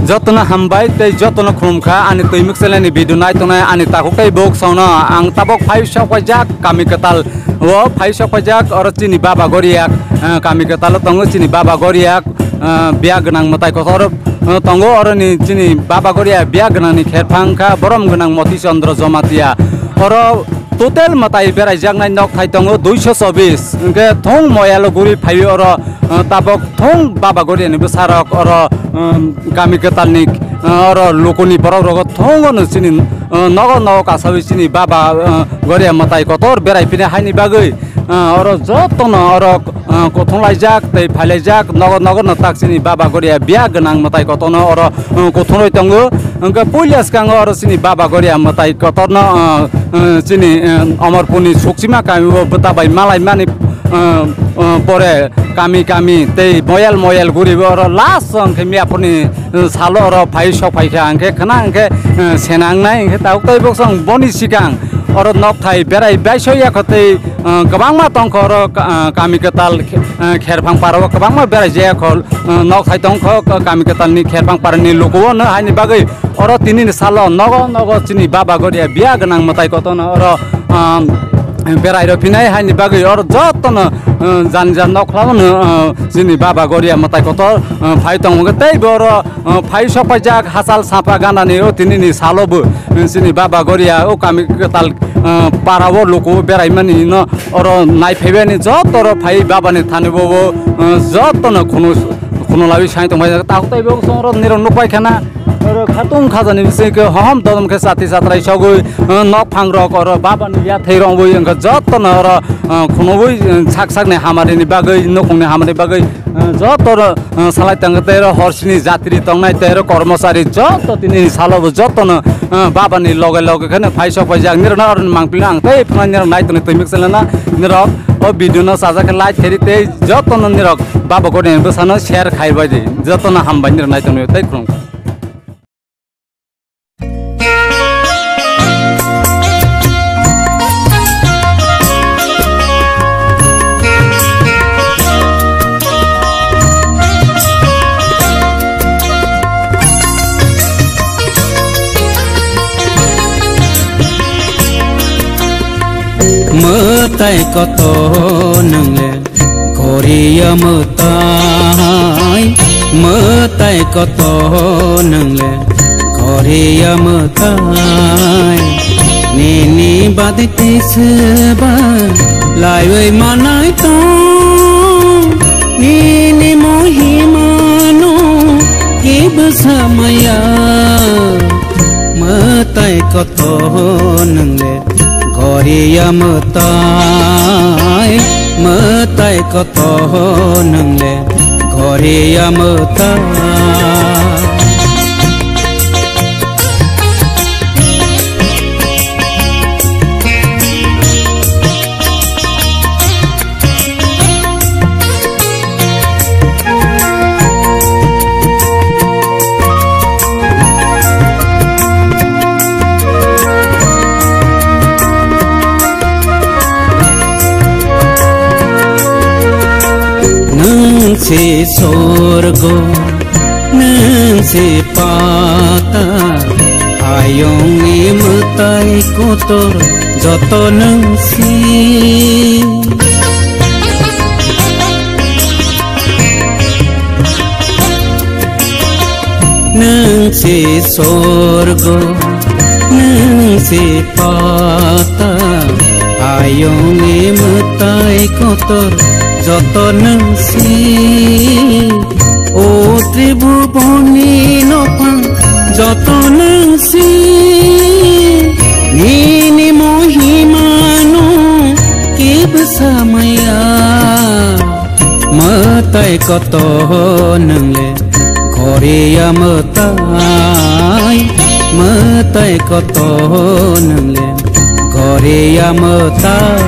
जतन हामबाय तै जतन खुमखा आनि तैमिक सेलानि भिडिअ नायतनाय आनि ताकुकै बोक सावना आं ताबक फाइव सफायजाक कामी कताल वो फाइव सफायजाक और चिनि बाबा गरियाक कामी कताल तंगो चिनि बाबा गरियाक बिया गोनां मताय कथर तंगो और नि चिनि बाबा गरिया बिया गोनां नि खेरफांखा बरम गोनां मति चंद्र जमातिया और टोटल मताय बेरायजाकनाय नक थाय तंगो 224 के थों मयालो गुरि फाइव और ताबक थों बाबा गरियानि बसारक और कामी कतालनि और लोकोनि बरक रग थोंगो चिनि नग नग कासाबि चिनि बाबा गरिया मताय कतर बेरायफिने हायनि बागै और जतन और कथंलायजाक तै फायलायजाक नग नग नताक चिनि बाबा गरिया बिया गोनां मताय कतन और कथंलै तंगो अंका पुलिस कांग और चिनि बाबा गरिया मताय कतन चिनि अमरपुरनि सक्सिमा कामी बताबाय मालाय मानि परे कामी कामी तै मयाल गुरि और लास्ट अंके मियापुरनि सालो और फाइ सफायखा अंके खना अंके सेनांनाय अंके ताउकै बक्सं बनि सिगां और नकथाय बेराय बायसया खतै गोबांमा तंख और कामी कताल खेरफां पाराव गोबांमा बेराय जायाखल नकथाय तंख कामी कतालनि खेरफां पारानि लोगो न हायनि बागै और तिनि सालो नग नग चिनि बाबा गरिया बिया गोनां मताय कतन और बेराय रफिनाय हायनि बागै और जतन जानजान नखलावन चिनि बाबा गरिया मताय कत फाइ तंग तै बर फाइ सफायजाक हासाल सापा गानानि ओ तिनि सालोबो चिनि बाबा गरिया ओ कामी कताल पारावो लोको बेरायमानि न और नायफैबानि जतर फाइ बाबानि थानिबो जतन खुनु लाबि साइ तंबाय ताउतैबो सर निर नुपाय खाना और खातुं खाजानि बिसयखौ हम ददम के साथी साथराय सगै नक फांग्रक और बाबानि या थैरंबो अंक जतन और खुनबो साक साकने हामारिनि बागै नखंनि हामारि बागै जतर सालाय तंगतेर हर्सिनि जात्रि तंनाय तेर कर्मचारी जत तिनि सालबो जतन बाबानि लगे लगे खने फाइस फैजाक निर न मांगपिला आं तै फना निर नायतने तैमिक सेलना निर ओ भिडिअ न साजाके लाइट फेरि तै जतन निर बाबा गने बसानो शेयर खाइबाय दे जतन हामबाय निर नायतने तै खुम मताय कत नोंले गरिया मताय मताय कत नोंले गरिया मताय नेनि बादिते सोबा लायवै मानाय तो नेनि महिमानो केब समया मताय कत नोंले गरिया मताय कत नोंले गरिया मताय से स्वर्ग नोंसे पाता आयंनि मताय कतर जत नोंसि नोंसे स्वर्ग नोंसे पाता आयंनि मताय कतर जत नोंसि ओ त्रिभुवनि नफां जत नोंसि निनि महिमानो केब समया मताय कत नोंले गरिया मताय कत नोंले गरिया मताय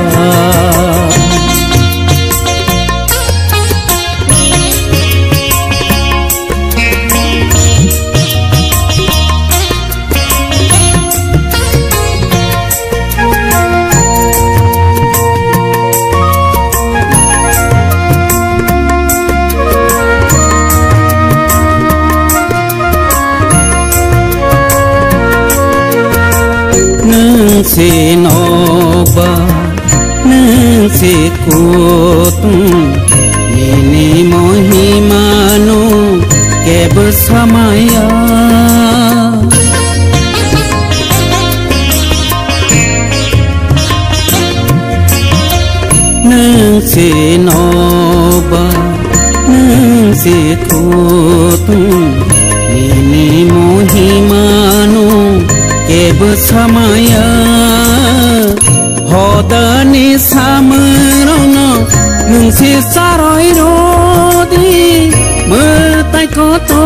se noba nang se kutung ini mohimanu ke bersamaya nang se noba nang se kutung ini mohimanu ke bersamaya hodani samarona nung si sarai rodi mertai koto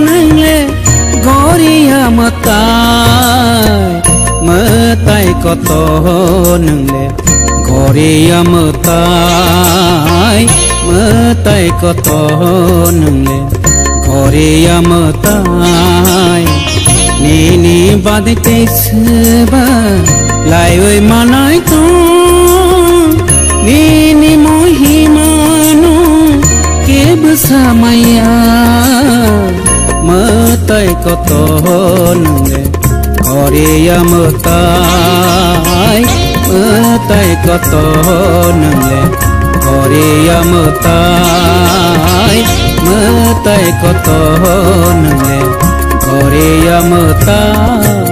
nangle goria matai mertai koto nangle goria matai mertai koto nangle goria matai nini badite seba lai oi manai tu nini mohimanu ke bersamaya matai koto nangle goria matai matai koto nangle goria matai matai koto nangle goria matai